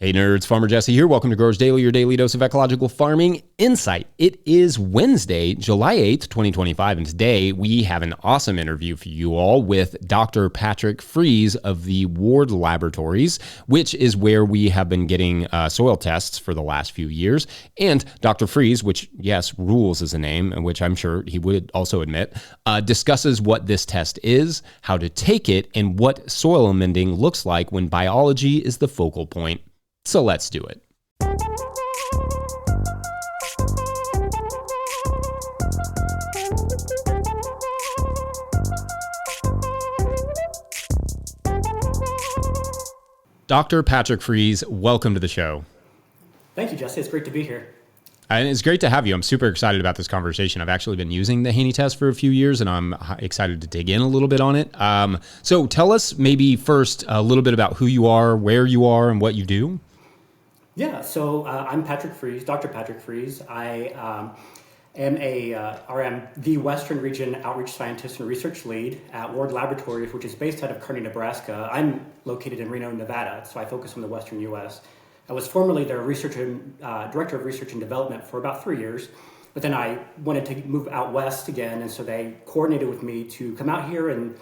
Hey nerds, Farmer Jesse here. Welcome to Growers Daily, your daily dose of ecological farming insight. It is Wednesday, July 8th, 2025, and today we have an awesome interview for you all with Dr. Patrick Fries of the Ward Laboratories, which is where we have been getting soil tests for the last few years. And Dr. Fries, which, yes, rules is a name, and which I'm sure he would also admit, discusses what this test is, how to take it, and what soil amending looks like when biology is the focal point. So let's do it. Dr. Patrick Fries, welcome to the show. Thank you, Jesse. It's great to be here. And it's great to have you. I'm super excited about this conversation. I've actually been using the Haney test for a few years, and I'm excited to dig in a little bit on it. So tell us maybe first a little bit about who you are, where you are, and what you do. Yeah, so I'm Patrick Fries, Dr. Patrick Fries. I am the Western Region Outreach Scientist and Research Lead at Ward Laboratories, which is based out of Kearney, Nebraska. I'm located in Reno, Nevada, so I focus on the Western U.S. I was formerly their Director of Research and Development for about 3 years, but then I wanted to move out west again, and so they coordinated with me to come out here and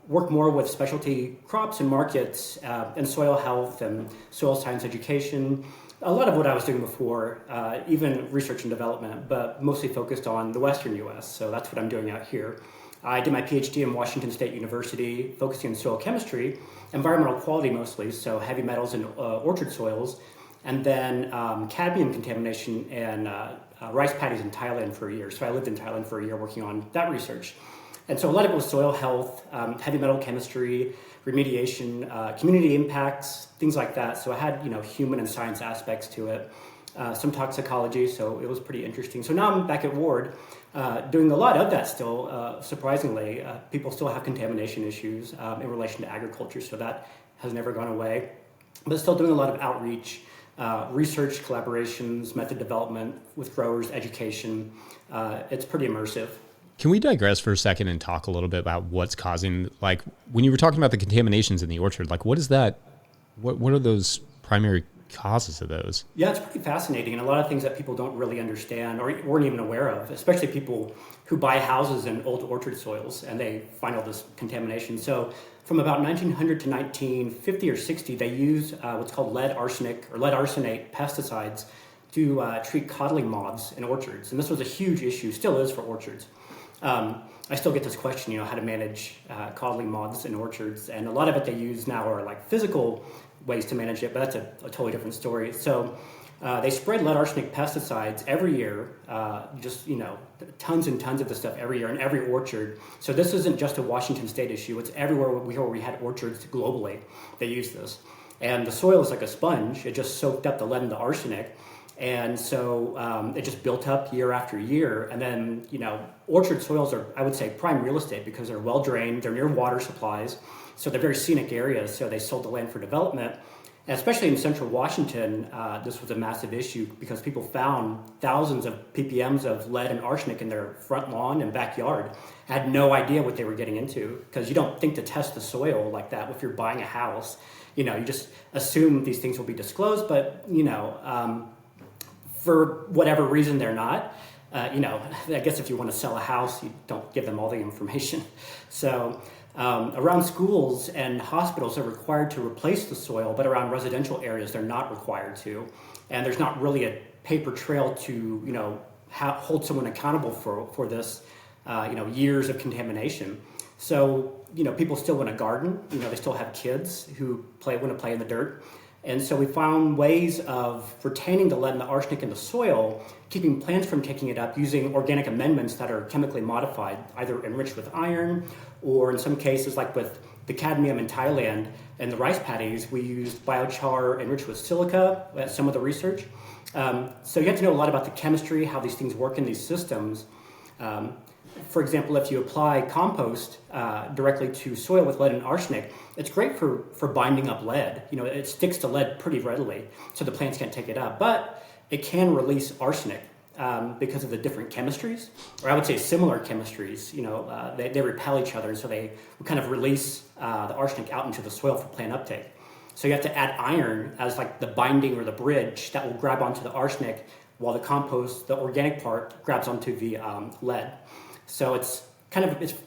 work more with specialty crops and markets and soil health and soil science education. A lot of what I was doing before, even research and development, but mostly focused on the Western U.S. So that's what I'm doing out here. I did my PhD in Washington State University, focusing on soil chemistry, environmental quality mostly, so heavy metals in orchard soils, and then cadmium contamination and rice paddies in Thailand for a year. So I lived in Thailand for a year working on that research. And so a lot of it was soil health, heavy metal chemistry, remediation, community impacts, things like that. So I had, human and science aspects to it, some toxicology, so it was pretty interesting. So now I'm back at Ward doing a lot of that still, surprisingly. People still have contamination issues in relation to agriculture, so that has never gone away. But still doing a lot of outreach, research, collaborations, method development with growers, education. It's pretty immersive. Can we digress for a second and talk a little bit about what's causing, like, when you were talking about the contaminations in the orchard, like, what is that? What are those primary causes of those? Yeah, it's pretty fascinating, and a lot of things that people don't really understand or weren't even aware of, especially people who buy houses in old orchard soils and they find all this contamination. So from about 1900 to 1950 or 60, they used what's called lead arsenate pesticides to treat codling moths in orchards. And this was a huge issue, still is for orchards. I still get this question, how to manage codling moths in orchards, and a lot of it they use now are like physical ways to manage it, but that's a totally different story. So they spread lead arsenic pesticides every year, tons and tons of this stuff every year in every orchard. So this isn't just a Washington State issue, it's everywhere where we had orchards globally, they use this. And the soil is like a sponge, it just soaked up the lead and the arsenic. And so it just built up year after year. And then, orchard soils are, I would say, prime real estate because they're well drained, they're near water supplies. So they're very scenic areas. So they sold the land for development. And especially in central Washington, this was a massive issue because people found thousands of ppms of lead and arsenic in their front lawn and backyard. Had no idea what they were getting into because you don't think to test the soil like that if you're buying a house. You just assume these things will be disclosed, but, for whatever reason they're not. I guess if you want to sell a house, you don't give them all the information. So around schools and hospitals, they're required to replace the soil, but around residential areas, they're not required to. And there's not really a paper trail to, hold someone accountable for this, years of contamination. So, people still want to garden, they still have kids who want to play in the dirt. And so we found ways of retaining the lead and the arsenic in the soil, keeping plants from taking it up using organic amendments that are chemically modified, either enriched with iron, or in some cases, like with the cadmium in Thailand and the rice paddies, we used biochar enriched with silica at some of the research. So you have to know a lot about the chemistry, how these things work in these systems. For example, if you apply compost directly to soil with lead and arsenic, it's great for binding up lead. It sticks to lead pretty readily, so the plants can't take it up. But it can release arsenic because of the different chemistries, or I would say similar chemistries. They repel each other, and so they kind of release the arsenic out into the soil for plant uptake. So you have to add iron as like the binding or the bridge that will grab onto the arsenic, while the compost, the organic part, grabs onto the lead. So it's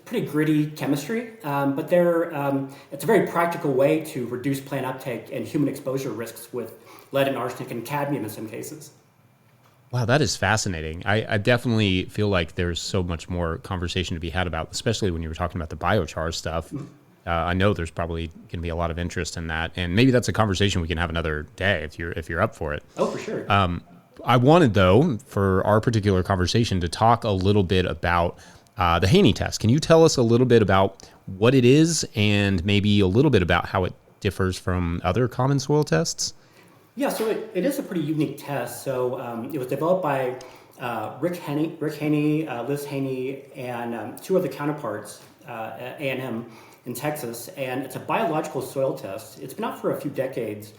pretty gritty chemistry, but it's a very practical way to reduce plant uptake and human exposure risks with lead and arsenic and cadmium in some cases. Wow, that is fascinating. I definitely feel like there's so much more conversation to be had about, especially when you were talking about the biochar stuff. I know there's probably going to be a lot of interest in that, and maybe that's a conversation we can have another day if you're up for it. Oh, for sure. I wanted, though, for our particular conversation to talk a little bit about the Haney test. Can you tell us a little bit about what it is and maybe a little bit about how it differs from other common soil tests? Yeah, so it is a pretty unique test. So it was developed by Rick Haney, Liz Haney, and two other counterparts at A&M in Texas. And it's a biological soil test. It's been out for a few decades.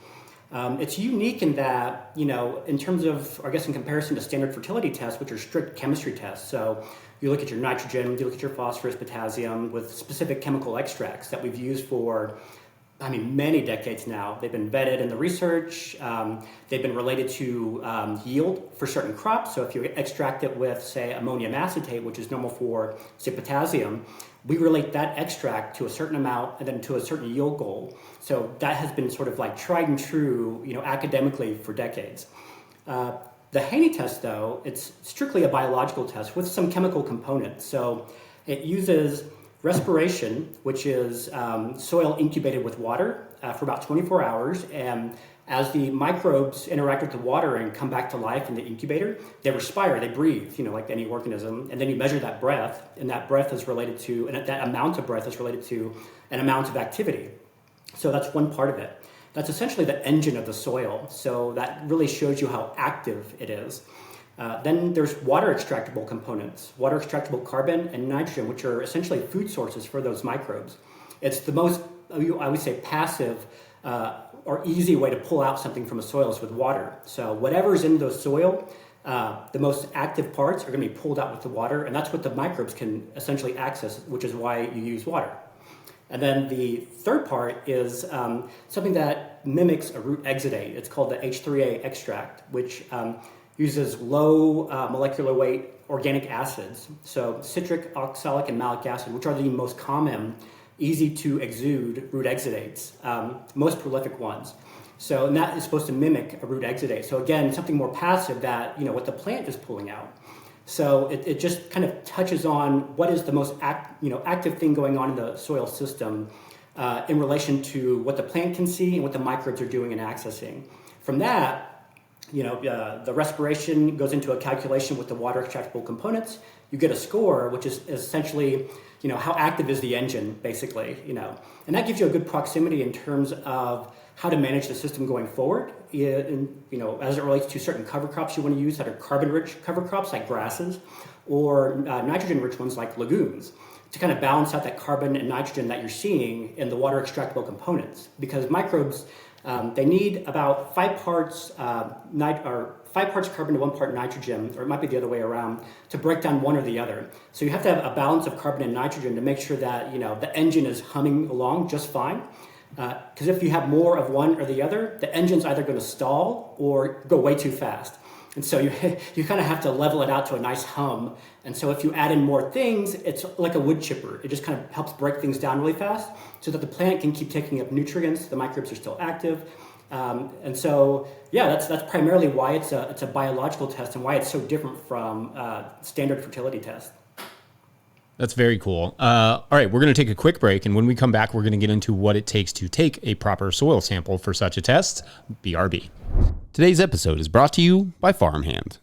It's unique in that, in terms of, I guess in comparison to standard fertility tests, which are strict chemistry tests. So you look at your nitrogen, you look at your phosphorus, potassium with specific chemical extracts that we've used for many decades now. They've been vetted in the research. They've been related to yield for certain crops. So if you extract it with, say, ammonium acetate, which is normal for, say, potassium, we relate that extract to a certain amount and then to a certain yield goal. So that has been sort of like tried and true, academically for decades. The Haney test, though, it's strictly a biological test with some chemical components. So it uses respiration, which is soil incubated with water for about 24 hours. And as the microbes interact with the water and come back to life in the incubator, they respire, they breathe, like any organism. And then you measure that breath, and that breath is related to, and that amount of breath is related to an amount of activity. So that's one part of it. That's essentially the engine of the soil. So that really shows you how active it is. Then there's water extractable components, water extractable carbon and nitrogen, which are essentially food sources for those microbes. It's the most, I would say, passive or easy way to pull out something from a soil is with water. So whatever's in the soil, the most active parts are going to be pulled out with the water, and that's what the microbes can essentially access, which is why you use water. And then the third part is something that mimics a root exudate. It's called the H3A extract, which uses low molecular weight organic acids. So citric, oxalic, and malic acid, which are the most common, easy to exude root exudates, most prolific ones. So, and that is supposed to mimic a root exudate. So again, something more passive that, what the plant is pulling out. So it just kind of touches on what is the most active thing going on in the soil system in relation to what the plant can see and what the microbes are doing and accessing. From that, the respiration goes into a calculation with the water extractable components. You get a score, which is essentially, how active is the engine, basically, and that gives you a good proximity in terms of how to manage the system going forward. As it relates to certain cover crops you want to use that are carbon-rich cover crops like grasses, or nitrogen-rich ones like legumes, to kind of balance out that carbon and nitrogen that you're seeing in the water extractable components. Because microbes, they need about 5 parts carbon to 1 part nitrogen, or it might be the other way around, to break down one or the other. So you have to have a balance of carbon and nitrogen to make sure that the engine is humming along just fine. Because if you have more of one or the other, the engine's either going to stall or go way too fast. And so you kind of have to level it out to a nice hum. And so if you add in more things, it's like a wood chipper. It just kind of helps break things down really fast so that the plant can keep taking up nutrients. The microbes are still active. And so, that's primarily why it's a biological test and why it's so different from standard fertility tests. That's very cool. All right, we're going to take a quick break, and when we come back, we're going to get into what it takes to take a proper soil sample for such a test. BRB. Today's episode is brought to you by Farmhand.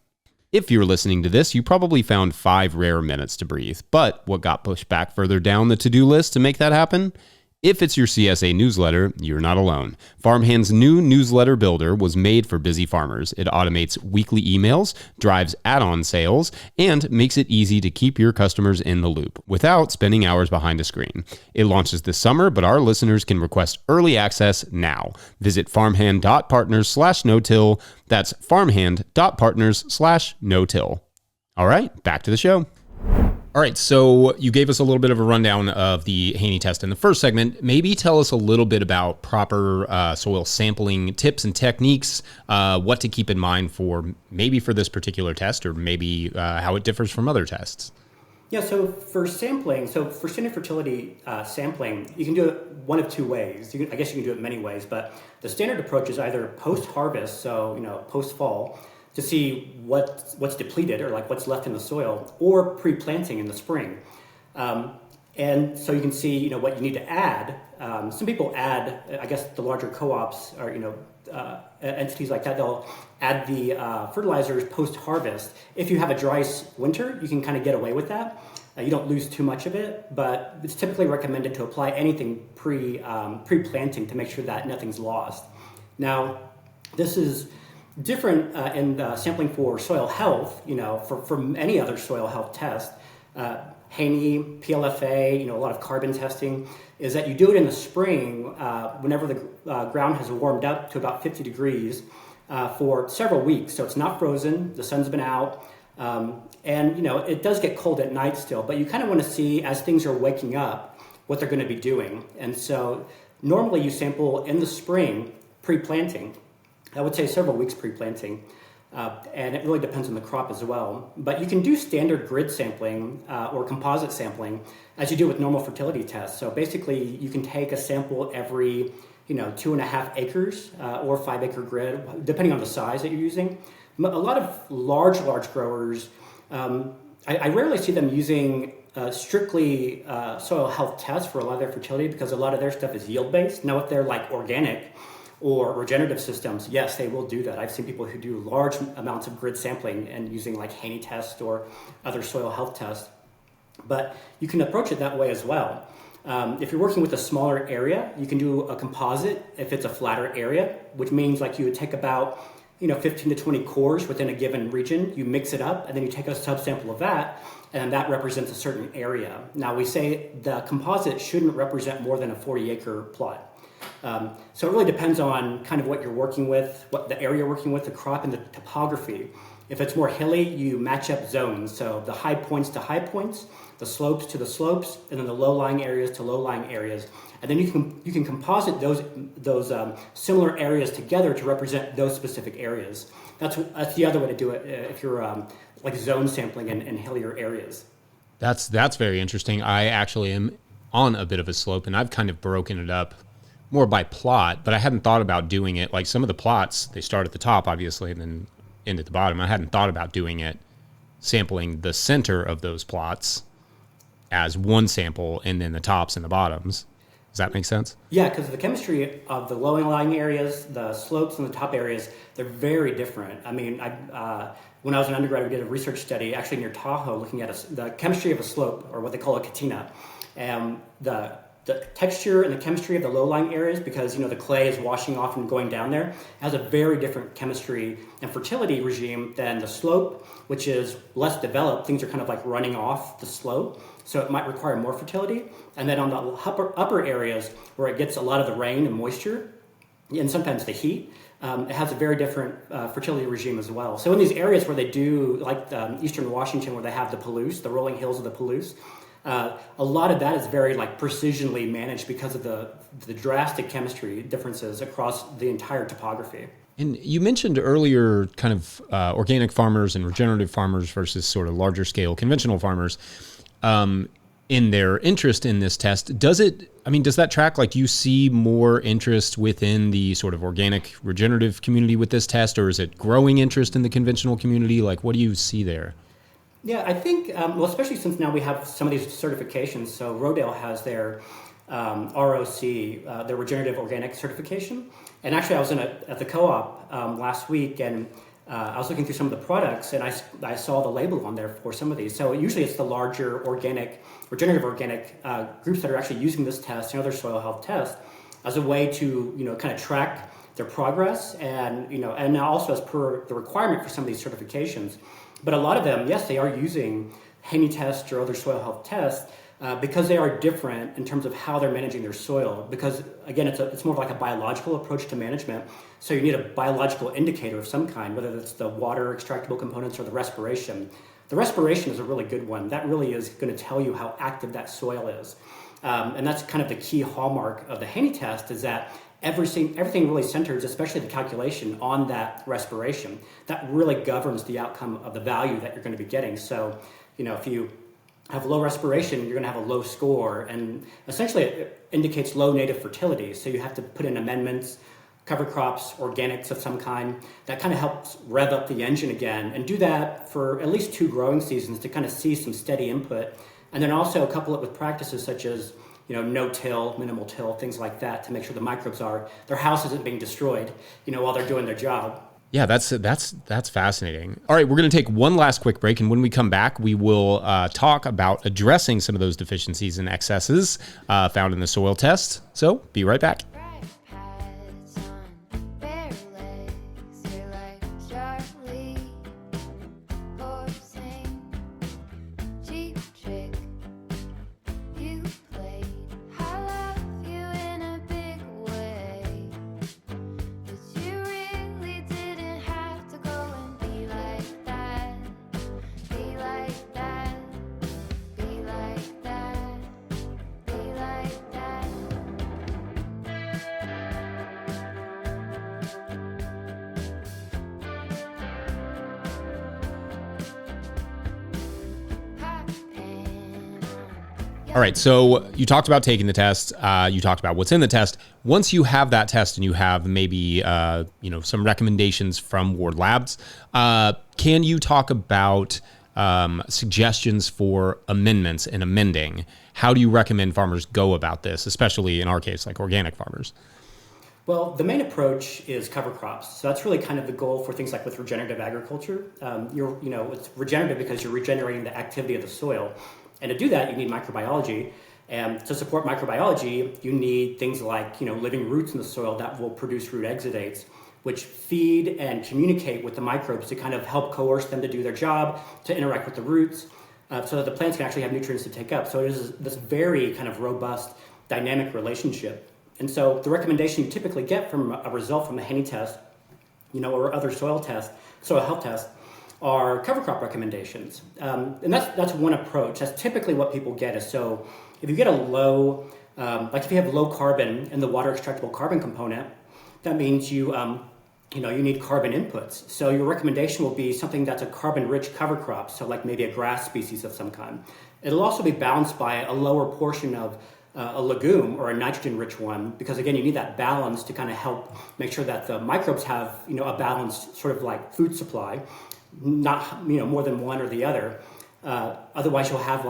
If you're listening to this, you probably found 5 rare minutes to breathe, but what got pushed back further down the to-do list to make that happen? If it's your CSA newsletter, you're not alone. Farmhand's new newsletter builder was made for busy farmers. It automates weekly emails, drives add-on sales, and makes it easy to keep your customers in the loop without spending hours behind a screen. It launches this summer, but our listeners can request early access now. Visit farmhand.partners/no-till. That's farmhand.partners/no-till. All right, back to the show. All right, so you gave us a little bit of a rundown of the Haney test in the first segment. Maybe tell us a little bit about proper soil sampling tips and techniques, what to keep in mind for this particular test, or maybe how it differs from other tests. Yeah, so for sampling, for standard fertility sampling, you can do it one of two ways. I guess you can do it many ways, but the standard approach is either post-harvest, so post-fall, to see what's depleted or like what's left in the soil, or pre-planting in the spring. And so you can see what you need to add. Some people add, I guess the larger co-ops or entities like that, they'll add the fertilizers post-harvest. If you have a dry winter, you can kind of get away with that. You don't lose too much of it, but it's typically recommended to apply anything pre-planting to make sure that nothing's lost. Now, this is different in sampling for soil health, from any other soil health test. Haney, PLFA, a lot of carbon testing, is that you do it in the spring whenever the ground has warmed up to about 50 degrees for several weeks. So it's not frozen, the sun's been out, and it does get cold at night still, but you kind of want to see as things are waking up what they're going to be doing. And so normally you sample in the spring pre-planting. I would say several weeks pre-planting, and it really depends on the crop as well. But you can do standard grid sampling or composite sampling as you do with normal fertility tests. So basically, you can take a sample every 2.5 acres or 5 acre grid, depending on the size that you're using. A lot of large growers, I rarely see them using strictly soil health tests for a lot of their fertility because a lot of their stuff is yield based. Now, if they're like organic or regenerative systems, yes, they will do that. I've seen people who do large amounts of grid sampling and using like Haney test or other soil health tests. But you can approach it that way as well. If you're working with a smaller area, you can do a composite if it's a flatter area, which means like you would take about 15 to 20 cores within a given region, you mix it up, and then you take a subsample of that, and that represents a certain area. Now, we say the composite shouldn't represent more than a 40-acre plot. So it really depends on kind of what you're working with, what the area you're working with, the crop, and the topography. If it's more hilly, you match up zones. So the high points to high points, the slopes to the slopes, and then the low-lying areas to low-lying areas. And then you can composite those similar areas together to represent those specific areas. That's the other way to do it if you're like zone sampling in hillier areas. That's very interesting. I actually am on a bit of a slope, and I've kind of broken it up more by plot, but I hadn't thought about doing it. Like some of the plots, they start at the top, obviously, and then end at the bottom. I hadn't thought about doing it, sampling the center of those plots as one sample and then the tops and the bottoms. Does that make sense? Yeah, because the chemistry of the low-lying areas, the slopes, and the top areas, they're very different. I mean, when I was an undergrad, we did a research study actually near Tahoe looking at the chemistry of a slope, or what they call a katina. And the texture and the chemistry of the low-lying areas, because the clay is washing off and going down there, has a very different chemistry and fertility regime than the slope, which is less developed. Things are kind of like running off the slope, so it might require more fertility. And then on the upper areas where it gets a lot of the rain and moisture, and sometimes the heat, it has a very different fertility regime as well. So in these areas where they do, like eastern Washington, where they have the Palouse, the rolling hills of the Palouse, a lot of that is very like precisionally managed because of the drastic chemistry differences across the entire topography. And you mentioned earlier kind of organic farmers and regenerative farmers versus sort of larger scale conventional farmers in their interest in this test. Does that track? Like, do you see more interest within the sort of organic regenerative community with this test, or is it growing interest in the conventional community? Like, what do you see there? Yeah, I think, especially since now we have some of these certifications. So Rodale has their ROC, their regenerative organic certification. And actually, I was at the co-op last week, and I was looking through some of the products, and I saw the label on there for some of these. So usually it's the larger regenerative organic groups that are actually using this test and other soil health tests as a way to kind of track their progress, and and now also as per the requirement for some of these certifications. But a lot of them, yes, they are using Haney tests or other soil health tests because they are different in terms of how they're managing their soil. Because again, it's more of like a biological approach to management. So you need a biological indicator of some kind, whether it's the water extractable components or the respiration. The respiration is a really good one. That really is going to tell you how active that soil is. And that's kind of the key hallmark of the Haney test, is that everything really centers, especially the calculation, on that respiration. That really governs the outcome of the value that you're going to be getting. So, if you have low respiration, you're going to have a low score, and essentially it indicates low native fertility. So you have to put in amendments, cover crops, organics of some kind. That kind of helps rev up the engine again, and do that for at least 2 growing seasons to kind of see some steady input. And then also couple it with practices such as no-till, minimal till, things like that, to make sure the microbes their house isn't being destroyed, while they're doing their job. Yeah, that's fascinating. All right, we're going to take one last quick break, and when we come back, we will talk about addressing some of those deficiencies and excesses found in the soil test. So be right back. All right, so you talked about taking the test. You talked about what's in the test. Once you have that test and you have maybe some recommendations from Ward Labs, can you talk about suggestions for amendments and amending? How do you recommend farmers go about this, especially in our case, like organic farmers? Well, the main approach is cover crops. So that's really kind of the goal for things like with regenerative agriculture. It's regenerative because you're regenerating the activity of the soil. And to do that, you need microbiology. And to support microbiology, you need things like, living roots in the soil that will produce root exudates, which feed and communicate with the microbes to kind of help coerce them to do their job, to interact with the roots, so that the plants can actually have nutrients to take up. So it is this very kind of robust, dynamic relationship. And so the recommendation you typically get from a result from a Haney test, or other soil health tests, are cover crop recommendations. And that's one approach. That's typically what people get. Is so if you get a low, if you have low carbon in the water extractable carbon component, that means you need carbon inputs. So your recommendation will be something that's a carbon-rich cover crop, so like maybe a grass species of some kind. It'll also be balanced by a lower portion of a legume or a nitrogen-rich one, because again, you need that balance to kind of help make sure that the microbes have a balanced sort of like food supply, not more than one or the other. Otherwise, you'll have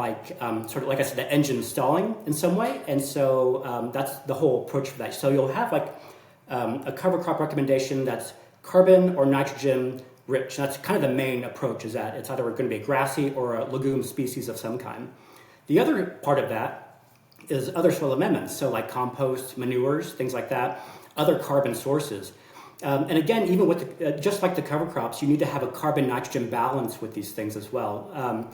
sort of like I said, the engine stalling in some way, and so that's the whole approach for that. So you'll have a cover crop recommendation that's carbon or nitrogen rich. That's kind of the main approach, is that it's either going to be a grassy or a legume species of some kind. The other part of that is other soil amendments, so like compost, manures, things like that, other carbon sources. And again, even with just like the cover crops, you need to have a carbon-nitrogen balance with these things as well.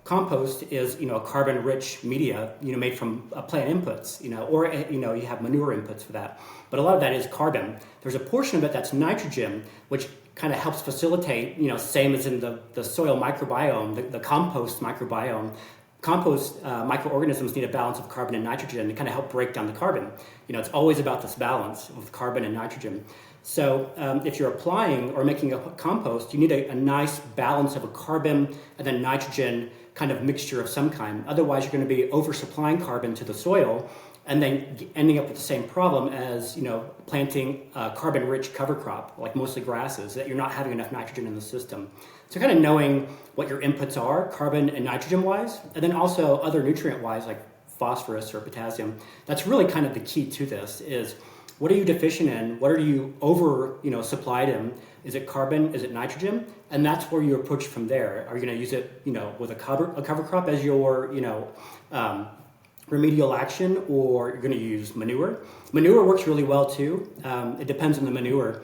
Compost is a carbon-rich media made from plant inputs, or you have manure inputs for that. But a lot of that is carbon. There's a portion of it that's nitrogen, which kind of helps facilitate, same as in the soil microbiome, the compost microbiome. Compost microorganisms need a balance of carbon and nitrogen to kind of help break down the carbon. It's always about this balance of carbon and nitrogen. So if you're applying or making a compost, you need a nice balance of a carbon and then nitrogen kind of mixture of some kind. Otherwise, you're going to be oversupplying carbon to the soil and then ending up with the same problem as planting a carbon-rich cover crop, like mostly grasses, that you're not having enough nitrogen in the system. So kind of knowing what your inputs are, carbon and nitrogen-wise, and then also other nutrient-wise, like phosphorus or potassium. That's really kind of the key to this, is what are you deficient in? What are you over, supplied in? Is it carbon? Is it nitrogen? And that's where you approach from there. Are you going to use it, with a cover crop as your, remedial action, or you're going to use manure? Manure works really well too. It depends on the manure.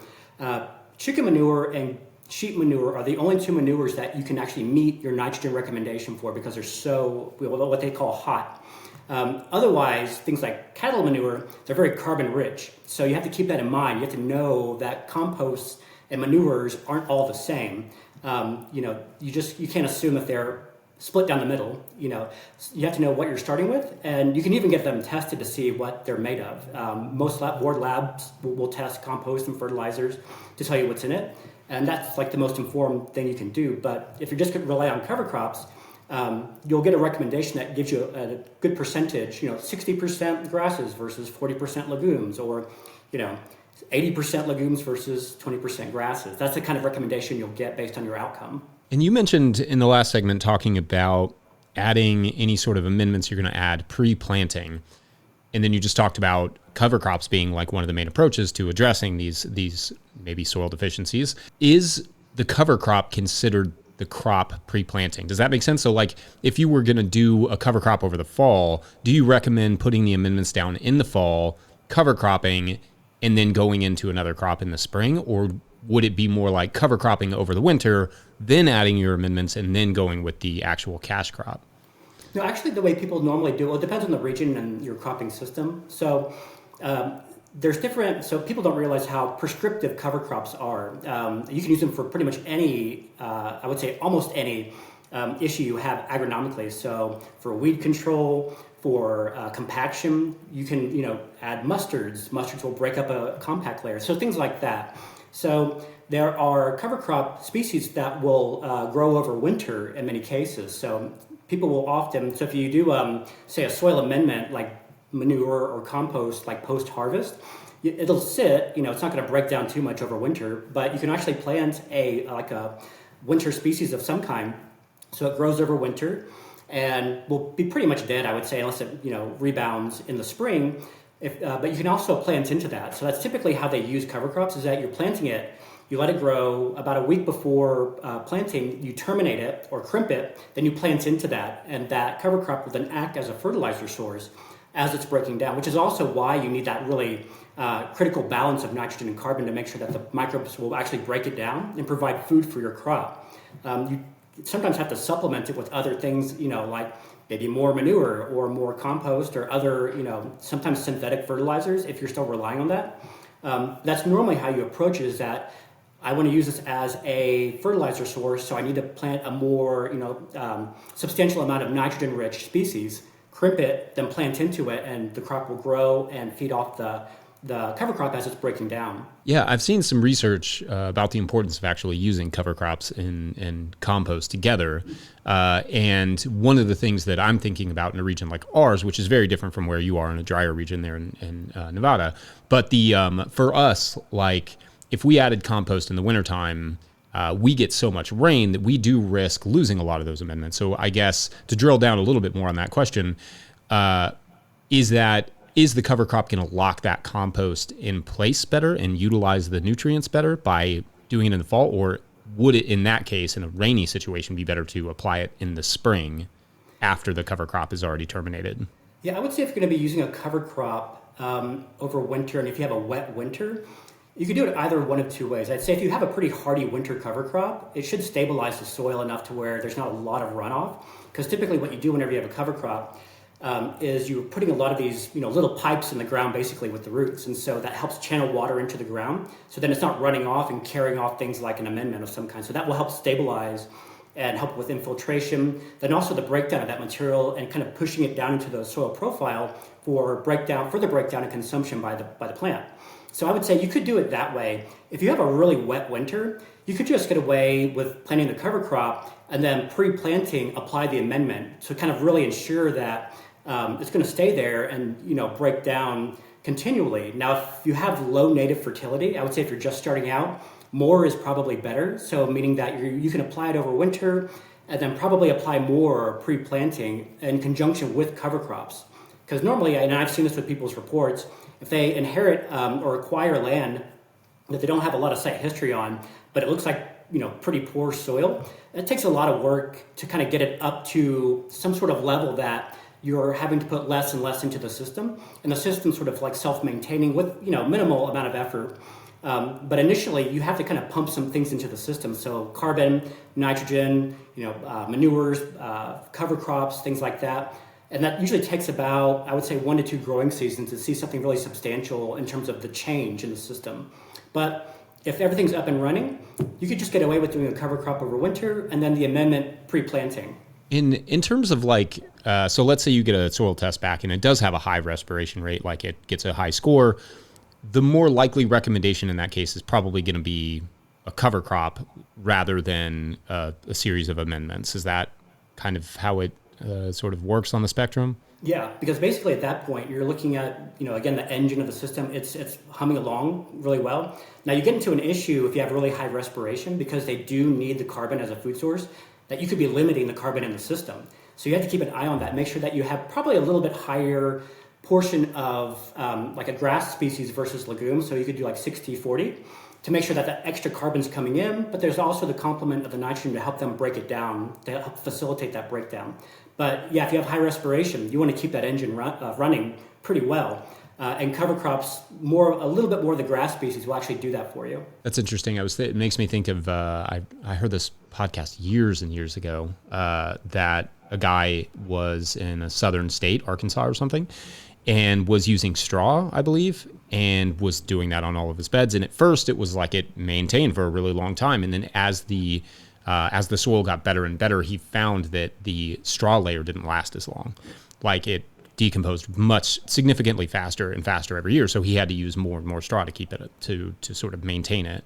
Chicken manure and sheep manure are the only two manures that you can actually meet your nitrogen recommendation for, because they're so, what they call hot. Otherwise, things like cattle manure, they're very carbon rich. So you have to keep that in mind. You have to know that composts and manures aren't all the same. you can't assume that they're split down the middle. You have to know what you're starting with, and you can even get them tested to see what they're made of. Most board labs will test compost and fertilizers to tell you what's in it, and that's like the most informed thing you can do. But if you're just going to rely on cover crops, you'll get a recommendation that gives you a good percentage, 60% grasses versus 40% legumes, or 80% legumes versus 20% grasses. That's the kind of recommendation you'll get based on your outcome. And you mentioned in the last segment talking about adding any sort of amendments you're going to add pre-planting. And then you just talked about cover crops being like one of the main approaches to addressing these maybe soil deficiencies. Is the cover crop considered the crop pre-planting? Does that make sense? So like if you were going to do a cover crop over the fall, do you recommend putting the amendments down in the fall, cover cropping, and then going into another crop in the spring? Or would it be more like cover cropping over the winter, then adding your amendments, and then going with the actual cash crop? No, actually, the way people normally do it depends on the region and your cropping system. So there's different, so people don't realize how prescriptive cover crops are. You can use them for pretty much any, I would say almost any issue you have agronomically. So for weed control, for compaction, you can add mustards. Mustards will break up a compact layer. So things like that. So there are cover crop species that will grow over winter in many cases. So people will often, so if you do, say, a soil amendment like manure or compost, like post-harvest, it'll sit, it's not going to break down too much over winter, but you can actually plant a winter species of some kind. So it grows over winter and will be pretty much dead, I would say, unless it, rebounds in the spring. But you can also plant into that. So that's typically how they use cover crops, is that you're planting it, you let it grow about a week before planting, you terminate it or crimp it, then you plant into that. And that cover crop will then act as a fertilizer source as it's breaking down, which is also why you need that really critical balance of nitrogen and carbon to make sure that the microbes will actually break it down and provide food for your crop. You sometimes have to supplement it with other things, like maybe more manure or more compost or other, sometimes synthetic fertilizers if you're still relying on that. That's normally how you approach it, is that I want to use this as a fertilizer source, so I need to plant a more, substantial amount of nitrogen-rich species, crimp it, then plant into it, and the crop will grow and feed off the cover crop as it's breaking down. Yeah, I've seen some research about the importance of actually using cover crops and compost together. And one of the things that I'm thinking about in a region like ours, which is very different from where you are in a drier region there in Nevada, but for us, like if we added compost in the wintertime, we get so much rain that we do risk losing a lot of those amendments. So I guess to drill down a little bit more on that question, is the cover crop going to lock that compost in place better and utilize the nutrients better by doing it in the fall? Or would it, in that case, in a rainy situation, be better to apply it in the spring after the cover crop is already terminated? Yeah, I would say if you're going to be using a cover crop over winter, and if you have a wet winter, you could do it either one of two ways. I'd say if you have a pretty hardy winter cover crop, it should stabilize the soil enough to where there's not a lot of runoff. Because typically what you do whenever you have a cover crop is you're putting a lot of these little pipes in the ground basically with the roots. And so that helps channel water into the ground. So then it's not running off and carrying off things like an amendment of some kind. So that will help stabilize and help with infiltration. Then also the breakdown of that material and kind of pushing it down into the soil profile for further breakdown and consumption by the plant. So I would say you could do it that way. If you have a really wet winter, you could just get away with planting the cover crop and then pre-planting apply the amendment to kind of really ensure that it's going to stay there and break down continually. Now, if you have low native fertility, I would say if you're just starting out, more is probably better. So meaning that you can apply it over winter and then probably apply more pre-planting in conjunction with cover crops. Because normally, and I've seen this with people's reports, if they inherit or acquire land that they don't have a lot of site history on, but it looks like pretty poor soil, it takes a lot of work to kind of get it up to some sort of level that you're having to put less and less into the system, and the system's sort of like self-maintaining with minimal amount of effort. But initially, you have to kind of pump some things into the system. So carbon, nitrogen, manures, cover crops, things like that. And that usually takes about, I would say, 1 to 2 growing seasons to see something really substantial in terms of the change in the system. But if everything's up and running, you could just get away with doing a cover crop over winter and then the amendment pre-planting. In terms of like, so let's say you get a soil test back and it does have a high respiration rate, like it gets a high score, the more likely recommendation in that case is probably going to be a cover crop rather than a series of amendments. Is that kind of how it sort of works on the spectrum? Yeah, because basically at that point you're looking at, again, the engine of the system. It's humming along really well. Now you get into an issue if you have really high respiration, because they do need the carbon as a food source, that you could be limiting the carbon in the system. So you have to keep an eye on that. Make sure that you have probably a little bit higher portion of like a grass species versus legumes. So you could do like 60-40 to make sure that that extra carbon's coming in, but there's also the complement of the nitrogen to help them break it down, to help facilitate that breakdown. But yeah, if you have high respiration, you want to keep that engine running pretty well. And cover crops, a little bit more of the grass species will actually do that for you. That's interesting. It makes me think of, I heard this podcast years and years ago, that a guy was in a southern state, Arkansas or something, and was using straw, I believe, and was doing that on all of his beds. And at first it was like it maintained for a really long time. And then as the soil got better and better, he found that the straw layer didn't last as long. Like it decomposed significantly faster and faster every year. So he had to use more and more straw to keep it, to sort of maintain it.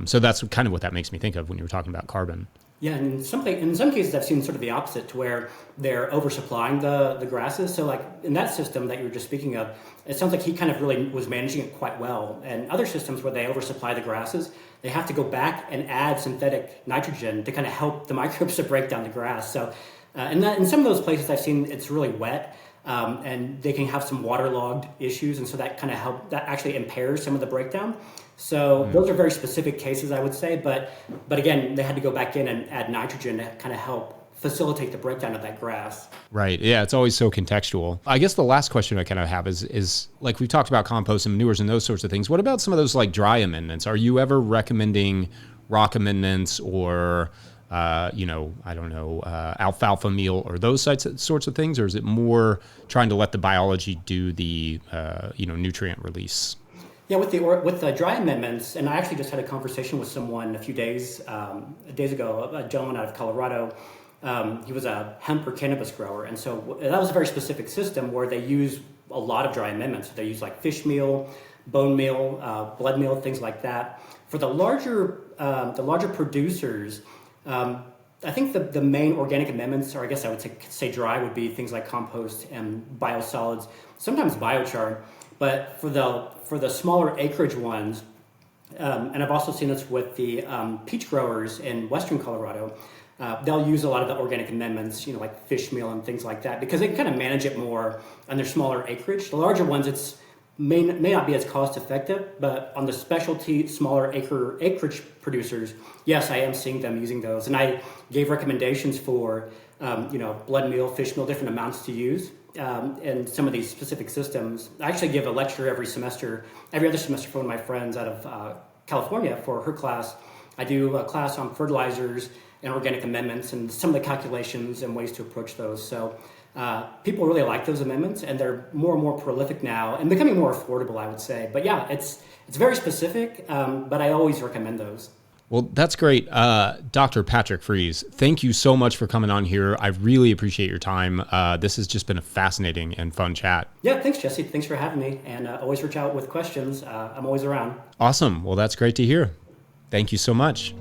So that's kind of what that makes me think of when you were talking about carbon. Yeah, and in some cases I've seen sort of the opposite, to where they're oversupplying the grasses. So like in that system that you were just speaking of, it sounds like he kind of really was managing it quite well. And other systems where they oversupply the grasses, they have to go back and add synthetic nitrogen to kind of help the microbes to break down the grass. So in some of those places I've seen it's really wet, and they can have some waterlogged issues, and so that actually impairs some of the breakdown. So those are very specific cases, I would say, but again, they had to go back in and add nitrogen to kind of help facilitate the breakdown of that grass. Right. Yeah, it's always so contextual. I guess the last question I kind of have is like we've talked about compost and manures and those sorts of things. What about some of those like dry amendments? Are you ever recommending rock amendments or alfalfa meal or those sorts of things? Or is it more trying to let the biology do the, nutrient release? Yeah, with the dry amendments, and I actually just had a conversation with someone a few days ago, a gentleman out of Colorado. He was a hemp or cannabis grower, and so that was a very specific system where they use a lot of dry amendments. They use like fish meal, bone meal, blood meal, things like that. For the larger producers, I think the main organic amendments, or I guess I would say dry, would be things like compost and biosolids, sometimes biochar. But for the smaller acreage ones, and I've also seen this with the peach growers in western Colorado, they'll use a lot of the organic amendments, like fish meal and things like that, because they can kind of manage it more on their smaller acreage. The larger ones, may not be as cost effective, but on the specialty smaller acreage producers, yes, I am seeing them using those. And I gave recommendations for blood meal, fish meal, different amounts to use in some of these specific systems. I actually give a lecture every other semester for one of my friends out of California for her class. I do a class on fertilizers and organic amendments and some of the calculations and ways to approach those. So people really like those amendments, and they're more and more prolific now and becoming more affordable, I would say. But yeah, it's very specific, but I always recommend those. Well, that's great. Dr. Patrick Fries, thank you so much for coming on here. I really appreciate your time. This has just been a fascinating and fun chat. Yeah, thanks, Jesse. Thanks for having me. And always reach out with questions. I'm always around. Awesome. Well, that's great to hear. Thank you so much.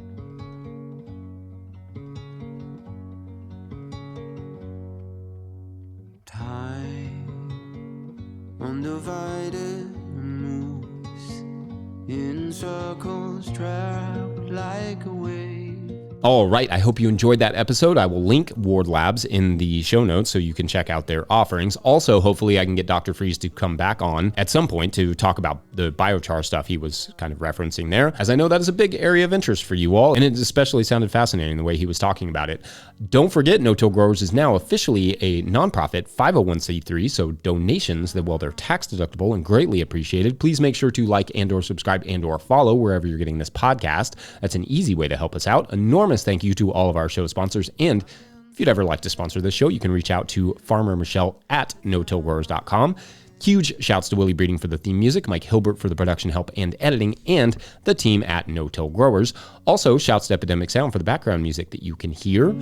Undivided moves in circles, trapped like a wave. All right, I hope you enjoyed that episode. I will link Ward Labs in the show notes so you can check out their offerings. Also, hopefully I can get Dr. Fries to come back on at some point to talk about the biochar stuff he was kind of referencing there, as I know that is a big area of interest for you all, and it especially sounded fascinating the way he was talking about it. Don't forget, No-Till Growers is now officially a nonprofit 501c3, so donations, while they're tax deductible and greatly appreciated, please make sure to like and/or subscribe and/or follow wherever you're getting this podcast. That's an easy way to help us out. Enormous thank you to all of our show sponsors. And if you'd ever like to sponsor this show, you can reach out to Farmer Michelle at notillgrowers.com. Huge shouts to Willie Breeding for the theme music, Mike Hilbert for the production help and editing, and the team at No-Till Growers. Also, shouts to Epidemic Sound for the background music that you can hear.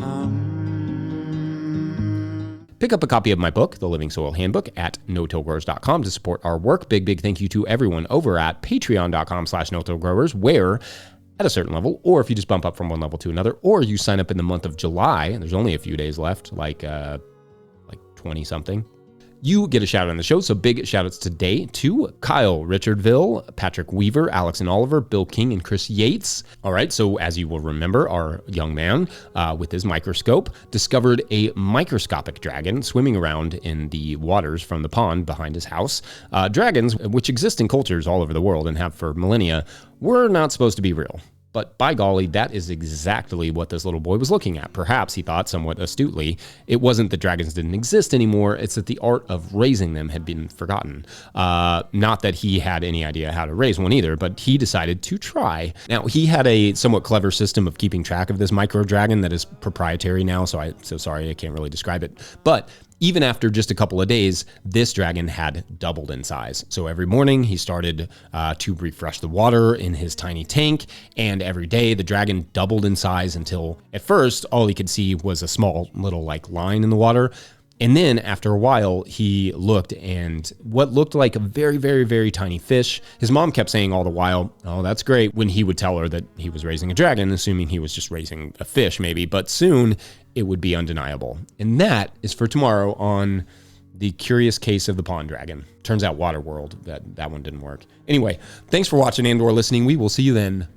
Pick up a copy of my book, The Living Soil Handbook, at no-tillgrowers.com to support our work. Big thank you to everyone over at patreon.com/no-tillgrowers, where at a certain level, or if you just bump up from one level to another, or you sign up in the month of July, and there's only a few days left, like 20 something, you get a shout out on the show. So big shout outs today to Kyle Richardville, Patrick Weaver, Alex and Oliver, Bill King, and Chris Yates. All right, so as you will remember, our young man with his microscope discovered a microscopic dragon swimming around in the waters from the pond behind his house. Dragons, which exist in cultures all over the world and have for millennia, were not supposed to be real. But by golly, that is exactly what this little boy was looking at. Perhaps, he thought somewhat astutely, it wasn't that dragons didn't exist anymore, it's that the art of raising them had been forgotten. Not that he had any idea how to raise one either, but he decided to try. Now, he had a somewhat clever system of keeping track of this micro dragon that is proprietary now, so sorry, I can't really describe it. But even after just a couple of days, this dragon had doubled in size. So every morning he started to refresh the water in his tiny tank, and every day the dragon doubled in size until at first all he could see was a small little line in the water. And then after a while, he looked, and what looked like a very tiny fish. His mom kept saying all the while, "Oh, that's great," when he would tell her that he was raising a dragon, assuming he was just raising a fish maybe. But soon it would be undeniable. And that is for tomorrow on The Curious Case of the Pond Dragon. Turns out Waterworld, that one didn't work. Anyway, thanks for watching and/or listening. We will see you then.